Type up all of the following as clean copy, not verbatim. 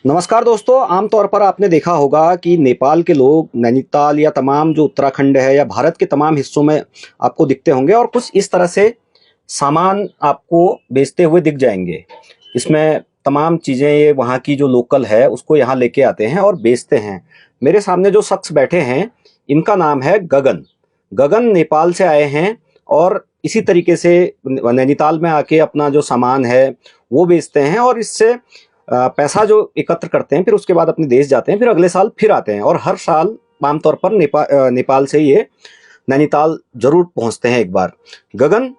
नमस्कार दोस्तों। आमतौर पर आपने देखा होगा कि नेपाल के लोग नैनीताल या तमाम जो उत्तराखंड है या भारत के तमाम हिस्सों में आपको दिखते होंगे और कुछ इस तरह से सामान आपको बेचते हुए दिख जाएंगे। इसमें तमाम चीज़ें ये वहाँ की जो लोकल है उसको यहाँ लेके आते हैं और बेचते हैं। मेरे सामने जो शख्स बैठे हैं इनका नाम है गगन। गगन नेपाल से आए हैं और इसी तरीके से नैनीताल में आके अपना जो सामान है वो बेचते हैं और इससे पैसा जो एकत्र करते हैं, फिर उसके बाद अपने देश जाते हैं, फिर अगले साल फिर आते हैं और हर साल आमतौर पर नेपाल से ये नैनीताल जरूर पहुंचते हैं एक बार। गगन,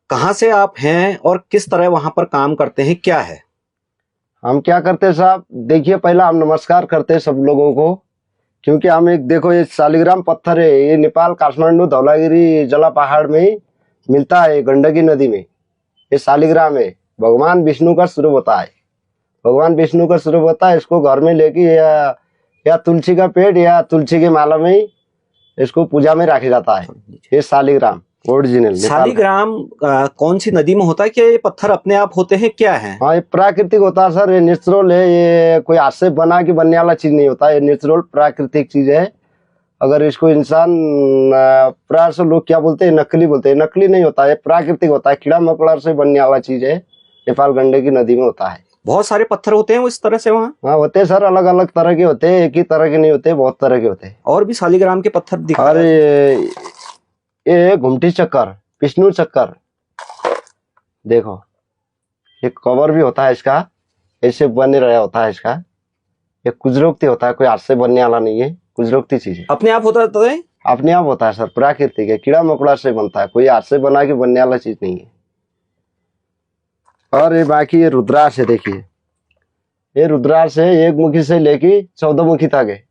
कहाँ से आप हैं और किस तरह वहां पर काम करते हैं, क्या है? हम क्या करते हैं साहब, देखिए पहला हम नमस्कार करते हैं सब लोगों को, क्योंकि हम एक देखो ये शालिग्राम पत्थर है, ये नेपाल काठमांडू धौलागिरी जला पहाड़ में ही मिलता है, गंडकी नदी में। ये शालिग्राम है, भगवान विष्णु का स्वरूप होता है। भगवान विष्णु का स्वरूप होता है। इसको घर में लेके या तुलसी का पेड़ या तुलसी के माला में ही इसको पूजा में रखा जाता है। ये शालिग्राम ओरिजिनल शालिग्राम कौन सी नदी में होता है? क्या ये पत्थर अपने आप होते हैं, क्या है? हाँ, ये प्राकृतिक होता है सर, ये नेचुरल है। ये कोई हाथ से बना के बनने वाला चीज नहीं होता, ये नेचुरल प्राकृतिक चीज है। अगर इसको इंसान प्राय से लोग क्या बोलते हैं, नकली बोलते हैं, नकली नहीं होता है, प्राकृतिक होता है। कीड़ा मकोड़ा से बनने वाला चीज है, नेपाल गंडकी नदी में होता है। बहुत सारे पत्थर होते हैं वो इस तरह से वहाँ? हाँ होते हैं सर, अलग अलग तरह के होते हैं, एक ही तरह के नहीं होते, बहुत तरह के होते हैं। और भी शालिग्राम के पत्थर दिख रहे और हैं। ये घुमटी चक्कर, विष्णु चक्कर, देखो ये कवर भी होता है इसका, ऐसे बने रहा होता है इसका। ये कुजरोक्ति होता है, कोई हाथ से बनने वाला नहीं है, कुजरोक्ति चीज है। अपने आप होता है? अपने आप होता है सर, प्राकृतिक है, कीड़ा मकोड़ा से बनता है, कोई हाथ से बना के बनने वाला चीज नहीं है। और ये बाकी ये रुद्राक्ष है, देखिए ये रुद्राक्ष है, एक मुखी से लेके 14 मुखी तक है।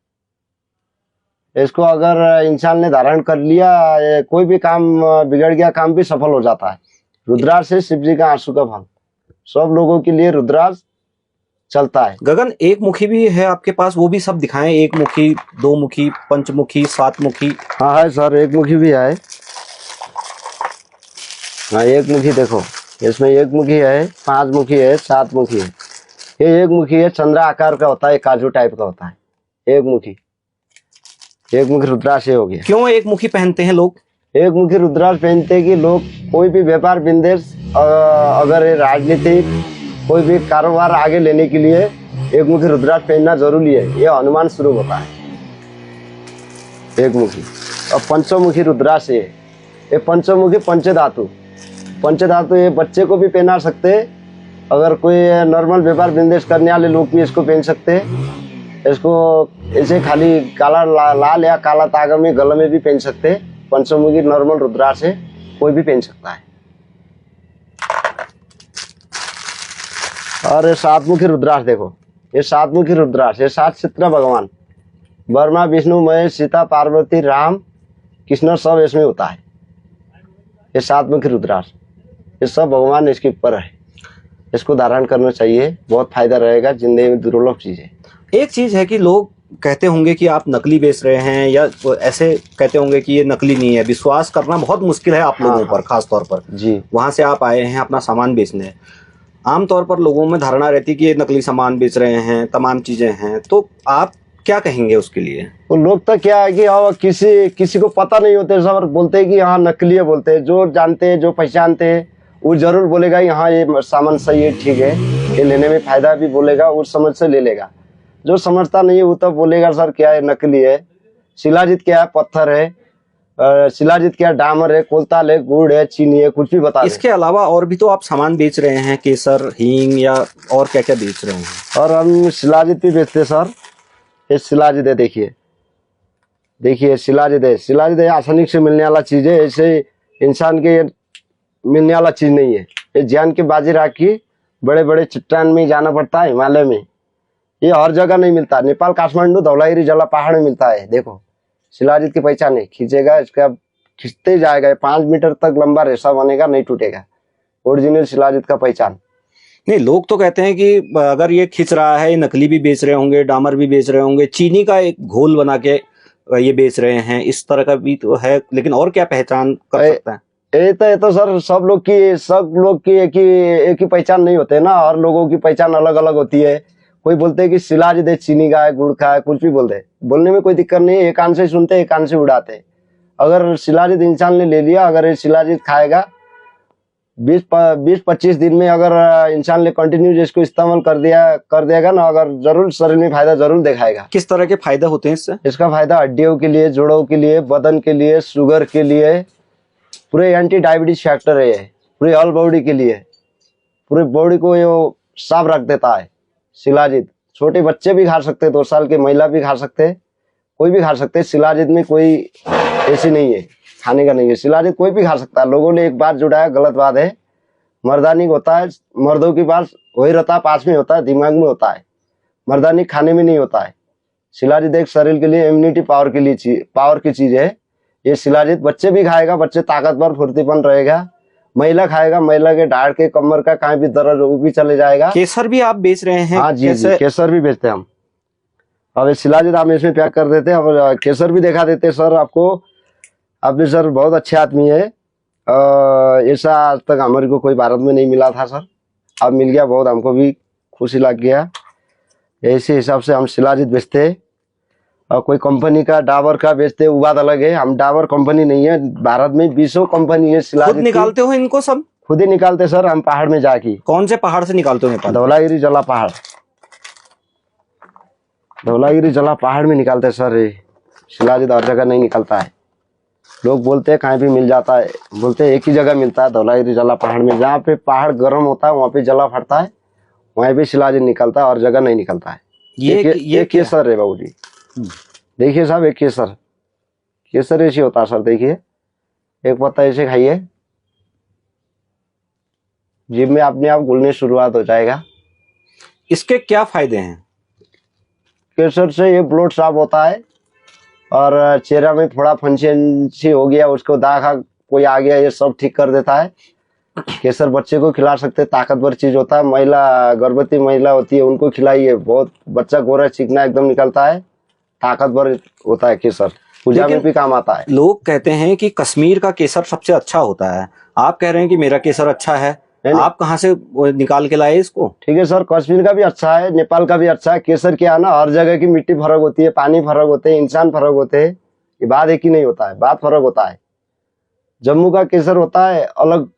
इसको अगर इंसान ने धारण कर लिया, कोई भी काम बिगड़ गया काम भी सफल हो जाता है। रुद्राक्ष से शिव जी का आंसू का फल, सब लोगों के लिए रुद्राक्ष चलता है। गगन, एक मुखी भी है आपके पास, वो भी सब दिखाएं। एक मुखी, दो मुखी, पंचमुखी, सात मुखी। हाँ है सर, एक मुखी भी है। हाँ एक मुखी देखो, इसमें एक मुखी है, 5 मुखी है, 7 मुखी है। ये एक मुखी है, चंद्रा आकार का होता है, काजू टाइप का होता है। एक मुखी रुद्राक्ष हो गया। क्यों एक मुखी पहनते हैं लोग? एक मुखी रुद्राक्ष पहनते हैं कि लोग कोई भी व्यापार बिजनेस, अगर राजनीतिक कोई भी कारोबार आगे लेने के लिए एक मुखी रुद्राक्ष पहनना जरूरी है। ये हनुमान स्वरूप होता है एक मुखी। और पंचमुखी रुद्राक्ष है, ये पंचमुखी पंचधातु, ये बच्चे को भी पहना सकते हैं। अगर कोई नॉर्मल व्यापार बिजनेस करने वाले लोग भी इसको पहन सकते हैं। इसको ऐसे खाली काला लाल या काला तागा में गले में भी पहन सकते हैं। पंचमुखी नॉर्मल रुद्राक्ष है, कोई भी पहन सकता है। और ये 7 मुखी रुद्राक्ष देखो, ये 7 मुखी रुद्राक्ष, ये 7 चित्र भगवान ब्रह्मा विष्णु महेश सीता पार्वती राम कृष्ण सब इसमें होता है। ये 7 मुखी रुद्राक्ष, ये सब भगवान इसके ऊपर है। इसको धारण करना चाहिए, बहुत फायदा रहेगा, जिंदगी में दुर्लभ चीज है। एक चीज है कि लोग कहते होंगे कि आप नकली बेच रहे हैं, या ऐसे कहते होंगे कि ये नकली नहीं है। विश्वास करना बहुत मुश्किल है आप लोगों पर, खास तौर पर जी। वहां से आप आए हैं अपना सामान बेचने। आमतौर पर लोगों में धारणा रहती है कि ये नकली सामान बेच रहे हैं, तमाम चीजें हैं, तो आप क्या कहेंगे उसके लिए? वो लोग तो क्या है कि किसी को पता नहीं होते, सब बोलते हैं कि हाँ नकली है, बोलते हैं। जो जानते हैं, जो पहचानते हैं, वो जरूर बोलेगा यहाँ ये सामान सही है, ठीक है, ये लेने में फायदा भी बोलेगा, उस समझ से ले लेगा। जो समझता नहीं है वो तो बोलेगा सर क्या है, नकली है। शिलाजित क्या है, पत्थर है। शिलाजित क्या है, डामर है, कोलताल है, गुड़ है, चीनी है, कुछ भी बता। इसके अलावा और भी तो आप सामान बेच रहे हैं, केसर, हींग, या और क्या क्या बेच रहे हैं? और हम शिलाजित भी बेचते हैं सर। ये शिलाजित है, देखिए शिलाजित है, आसानी से मिलने वाला चीज है। ऐसे इंसान के मिलने वाला चीज नहीं है। ये जान के बाजी राखी, बड़े बड़े चट्टान में जाना पड़ता है, हिमालय में। ये हर जगह नहीं मिलता। नेपाल काठमांडू धौलागिरी जला पहाड़ में मिलता है। देखो शिलाजित की पहचान है, खींचेगा इसका, खींचते जाएगा, 5 मीटर तक लंबा रेशा बनेगा, नहीं टूटेगा। ओरिजिनल शिलाजित का पहचान। नहीं, लोग तो कहते हैं कि अगर ये खिंच रहा है, ये नकली भी बेच रहे होंगे, डामर भी बेच रहे होंगे, चीनी का एक घोल बना के ये बेच रहे हैं, इस तरह का भी तो है। लेकिन और क्या पहचान कर सकता है? ये तो सर सब लोग की एक ही पहचान नहीं होते ना, हर लोगों की पहचान अलग अलग होती है। कोई बोलते हैं कि शिलाजीत है, चीनी का है, गुड़ का है, कुछ भी बोलते हैं, बोलने में कोई दिक्कत नहीं है, एक कान से सुनते एक कान से उड़ाते हैं। अगर शिलाजीत इंसान ने ले लिया, अगर ये शिलाजीत खाएगा 20-25 दिन में, अगर इंसान ने कंटिन्यू इसको इस्तेमाल कर देगा ना, अगर जरूर शरीर में फायदा जरूर दिखाएगा। किस तरह के फायदे होते हैं इससे? इसका फायदा हड्डियों के लिए, जोड़ों के लिए, बदन के लिए, शुगर के लिए, पूरे एंटी डायबिटीज फैक्टर है ये, पूरे ऑल बॉडी के लिए, पूरे बॉडी को ये साफ रख देता है शिलाजीत। छोटे बच्चे भी खा सकते, 2 साल की महिला भी खा सकते, कोई भी खा सकते। शिलाजीत में कोई ऐसी नहीं है, खाने का नहीं है, शिलाजीत कोई भी खा सकता है। लोगों ने एक बात जुटाया, गलत बात है। मर्दानी होता है, मर्दों के पास वही रहता है, पास में होता है, दिमाग में होता है, मर्दानी खाने में नहीं होता है। शिलाजीत एक शरीर के लिए इम्यूनिटी पावर के लिए पावर की चीज है ये। शिलाजीत बच्चे भी खाएगा, बच्चे ताकतवर फुर्तीपन रहेगा। महिला खाएगा, महिला के ढाड़ के कमर का कहीं भी दर्द वो भी चले जाएगा। केसर भी आप बेच रहे हैं? हाँ जी, जी, केसर भी बेचते हैं हम। अब ये शिलाजीत हम इसमें पैक कर देते हैं। अब केसर भी दिखा देते हैं सर आपको। आप भी सर बहुत अच्छे आदमी है, ऐसा आज तक हमारे को कोई भारत में नहीं मिला था सर, अब मिल गया, बहुत हमको भी खुशी लग गया। ऐसे हिसाब से हम शिलाजीत बेचते हैं। और कोई कंपनी का डाबर का बेचते हैं, वो बात अलग है। हम डाबर कंपनी नहीं है, भारत में 20 कंपनी है शिलाजीत। खुद निकालते हो इनको सब? खुद ही निकालते सर, हम पहाड़ में जाके। कौन से पहाड़ से निकालते हो नेपाल? धौलागिरी जला पहाड़, धौलागिरी जला पहाड़ में निकालते सर। ये शिलाजीत हर जगह नहीं निकलता है। लोग बोलते हैं कहीं भी मिल जाता है, बोलते हैं एक ही जगह मिलता है, धौलागिरी जला पहाड़ में। जहाँ पे पहाड़ गर्म होता है वहाँ पे जला फटता है, वहीं पे शिलाजीत निकलता है, और जगह नहीं निकलता है। ये केसर है बाबू जी, देखिए साहब, एक केसर, केसर ऐसे होता है सर। देखिए एक पत्ता ऐसे खाइए, जीभ में अपने आप घुलने शुरुआत हो जाएगा। इसके क्या फायदे हैं? केसर से ये ब्लड साफ होता है, और चेहरा में थोड़ा फंसी हो गया, उसको दाग कोई आ गया, ये सब ठीक कर देता है। केसर बच्चे को खिला सकते, ताकतवर चीज होता है। महिला, गर्भवती महिला होती है, उनको खिलाइए, बहुत बच्चा गोरा चिकना एकदम निकलता है, ताकतवर होता है केसर, पूजा में भी काम आता है। लोग कहते हैं कि कश्मीर का केसर सबसे अच्छा होता है, आप कह रहे हैं कि मेरा केसर अच्छा है। आप कहाँ से निकाल के लाए इसको? ठीक है सर, कश्मीर का भी अच्छा है, नेपाल का भी अच्छा है। केसर क्या है ना, हर जगह की मिट्टी फर्क होती है, पानी फर्क होते हैं, इंसान फर्क होते हैं, ये बात एक ही नहीं होता है, बात फर्क होता है। जम्मू का केसर होता है अलग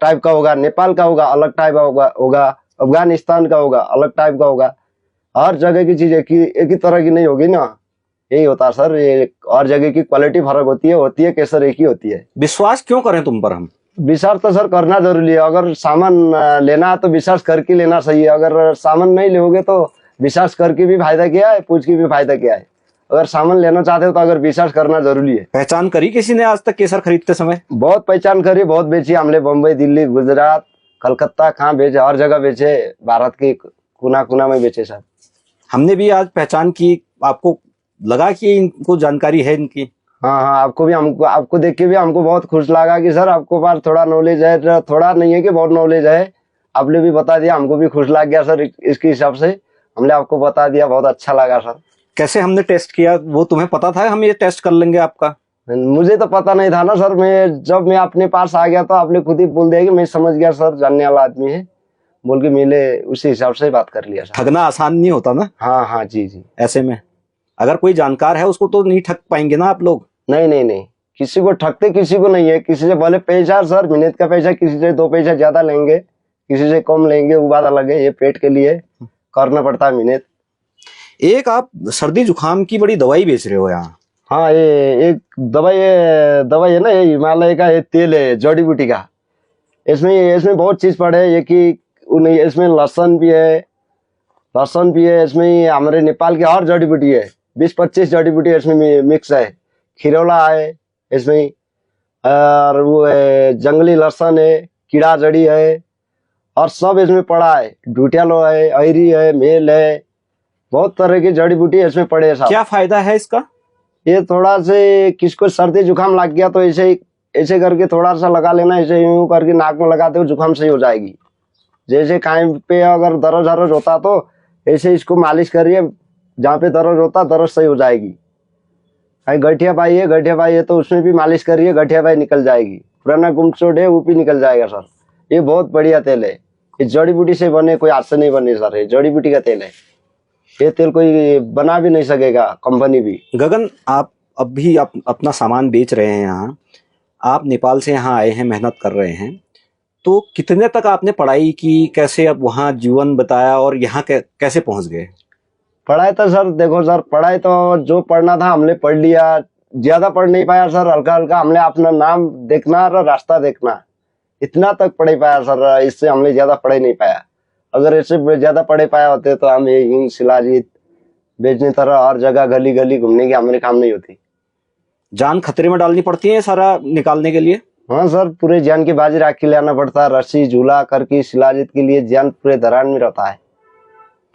टाइप का होगा, नेपाल का होगा अलग टाइप का होगा, अफगानिस्तान का होगा अलग टाइप का होगा। हर जगह की चीज एक ही तरह की नहीं होगी ना, यही होता है सर। ये हर जगह की क्वालिटी फर्क होती है, केसर एक ही होती है। विश्वास क्यों करें तुम पर हम? विश्वास तो सर करना जरूरी है। अगर सामान लेना है तो विश्वास करके लेना सही है। अगर सामान नहीं लोगे तो विश्वास करके भी फायदा क्या है, पूछ के भी फायदा क्या है। अगर सामान लेना चाहते हो तो अगर विश्वास करना जरूरी है। पहचान करी किसी ने आज तक केसर खरीदते समय? बहुत पहचान करी, बहुत बेची हमने, बम्बई, दिल्ली, गुजरात, कलकत्ता, कहाँ बेचे, हर जगह बेचे, भारत के कोना कोना में बेचे सर। हमने भी आज पहचान की, आपको लगा कि इनको जानकारी है इनकी? हाँ हाँ, आपको भी, हमको आपको देख के भी हमको बहुत खुश लगा कि सर आपको पास थोड़ा नॉलेज है, थोड़ा नहीं है कि बहुत नॉलेज है। आपने भी बता दिया, हमको भी खुश लग गया सर। इसके हिसाब से हमने आपको बता दिया, बहुत अच्छा लगा सर। कैसे हमने टेस्ट किया, वो तुम्हें पता था हम ये टेस्ट कर लेंगे आपका? मुझे तो पता नहीं था ना सर। जब मैं अपने पास आ गया तो आपने खुद ही बोल दिया कि मैं समझ गया सर, जानने वाला आदमी है बोल के मिले, उसी हिसाब से बात कर लिया सर। ठगना आसान नहीं होता ना। हाँ हाँ जी जी। ऐसे में अगर कोई जानकार है उसको तो नहीं ठग पाएंगे ना आप लोग? नहीं नहीं नहीं, किसी को ठगते किसी को नहीं है। किसी से भले पैसा सर, मेहनत का पैसा, किसी से 2 पैसा ज्यादा लेंगे, किसी से कम लेंगे, वो बात अलग है। ये पेट के लिए करना पड़ता है मेहनत। एक आप सर्दी जुकाम की बड़ी दवाई बेच रहे हो यहाँ? हाँ, ये एक दवाई है ना, ये हिमालय का ये तेल है, जड़ी बूटी का। इसमें बहुत चीज पड़े है, ये कि इसमें लहसुन भी है, इसमें हमारे नेपाल की और जड़ी बूटी है, 20-25 जड़ी बूटी इसमें मिक्स है। खिरौला है इसमें, और वो है जंगली लहसुन है, कीड़ा जड़ी है, और सब इसमें पड़ा है। ढूटियालो है, अहरी है, मेल है, बहुत तरह की जड़ी बूटी इसमें पड़े है साहब। क्या फायदा है इसका? ये थोड़ा से किसको सर्दी जुकाम लग गया तो ऐसे करके थोड़ा सा लगा लेना, ऐसे यूं करके नाक में लगाते हो, जुकाम सही हो जाएगी। जैसे कहीं पे अगर दर्द होता तो ऐसे इसको मालिश करिए, जहाँ पे दर्द होता दर्द सही हो जाएगी। कहीं गठिया पाई है तो उसमें भी मालिश करिए, गठिया पाई निकल जाएगी। पुराना गुमचोट है वो भी निकल जाएगा सर। ये बहुत बढ़िया तेल है, ये जड़ी बूटी से बने, कोई हाथ से नहीं बने सर। ये जड़ी बूटी का तेल है। ये तेल कोई बना भी नहीं सकेगा, कंपनी भी। गगन, आप अब भी अपना सामान बेच रहे हैं यहाँ, आप नेपाल से यहाँ आए हैं, मेहनत कर रहे हैं, तो कितने तक आपने पढ़ाई की, कैसे अब वहाँ जीवन बताया और यहाँ कैसे पहुँच गए? पढ़ाई तो सर देखो सर, पढ़ाई तो जो पढ़ना था हमने पढ़ लिया, ज्यादा पढ़ नहीं पाया सर, हल्का हल्का हमने अपना नाम देखना और रास्ता देखना, इतना तक पढ़ पाया सर। इससे हमने ज्यादा पढ़ नहीं पाया। अगर इससे ज्यादा पढ़ पाया होते तो हम ये शिलाजीत बेचने तरह हर जगह गली गली घूमने की हमारे काम नहीं होती। जान खतरे में डालनी पड़ती है सारा निकालने के लिए? हाँ सर, पूरे जान की बाजी रख के लाना पड़ता है। रस्सी झूला करके शिलाजीत के लिए जान पूरे दरार में रहता है।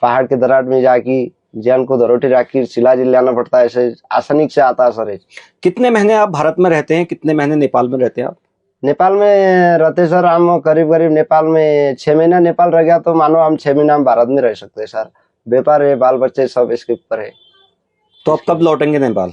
पहाड़ के दरार में जाके जान को धरोटी रख के शिलाजीत लाना पड़ता है। ऐसे आसानी से आता है सर। कितने महीने आप भारत में रहते हैं, कितने महीने नेपाल में रहते हैं आप? नेपाल में रहते सर हम करीब करीब नेपाल में 6 महीना नेपाल रह गया, तो मानो हम 6 महीना हम भारत में रह सकते हैं सर। व्यापार है, बाल बच्चे सब इसके ऊपर है। तो अब कब लौटेंगे नेपाल?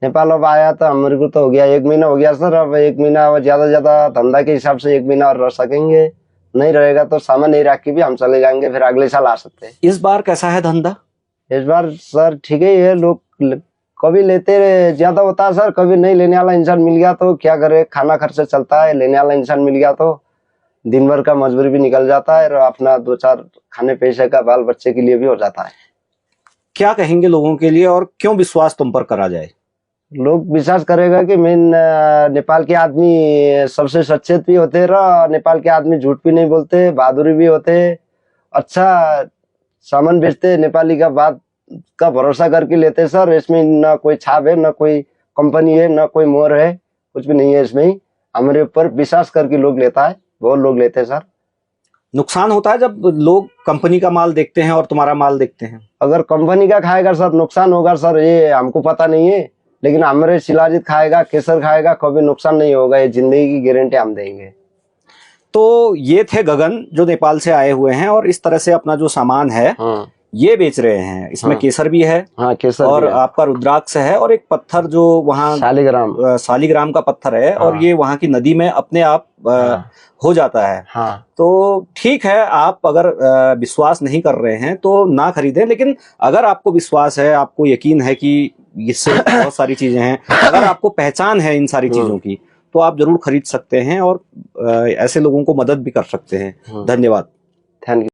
नेपाल अब आया तो हमारे को तो हो गया 1 महीना हो गया सर। अब 1 महीना ज्यादा धंधा के हिसाब से 1 महीना और रह सकेंगे। नहीं रहेगा तो सामान नहीं रख के भी हम चले जाएंगे, फिर अगले साल आ सकते हैं। इस बार कैसा है धंधा? इस बार सर ठीक ही है। लोग कभी लेते ज्यादा होता है सर, कभी नहीं लेने वाला इंसान मिल गया तो क्या करे, खाना खर्चा चलता है। लेने वाला इंसान मिल गया तो दिन भर का मजदूरी भी निकल जाता है और अपना 2-4 खाने पैसे का बाल बच्चे के लिए भी हो जाता है। क्या कहेंगे लोगों के लिए और क्यों विश्वास तुम पर करा जाए? लोग विश्वास करेगा कि मैं नेपाल के आदमी सबसे सचेत भी होते रहा, नेपाल के आदमी झूठ भी नहीं बोलते, बहादुरी भी होते, अच्छा सामान बेचते, नेपाली का बात का भरोसा करके लेते सर। इसमें ना कोई छाप है, ना कोई कंपनी है, ना कोई मोहर है, कुछ भी नहीं है इसमें। हमारे ऊपर विश्वास करके लोग लेता है, बहुत लोग लेते हैं सर। नुकसान होता है जब लोग कंपनी का माल देखते हैं और तुम्हारा माल देखते हैं? अगर कंपनी का खाएगा सर नुकसान होगा सर, ये हमको पता नहीं है, लेकिन हमारे शिलाजीत खाएगा, केसर खाएगा, कभी नुकसान नहीं होगा, ये जिंदगी की गारंटी हम देंगे। तो ये थे गगन जो नेपाल से आए हुए हैं और इस तरह से अपना जो सामान है ये बेच रहे हैं। इसमें केसर भी है, केसर और भी है। आपका रुद्राक्ष है और एक पत्थर जो वहाँ शालिग्राम का पत्थर है, और ये वहाँ की नदी में अपने आप हो जाता है। तो ठीक है, आप अगर विश्वास नहीं कर रहे हैं तो ना खरीदें, लेकिन अगर आपको विश्वास है, आपको यकीन है कि इससे बहुत सारी चीजें हैं, अगर आपको पहचान है इन सारी चीजों की, तो आप जरूर खरीद सकते हैं और ऐसे लोगों को मदद भी कर सकते हैं। धन्यवाद। Thank you.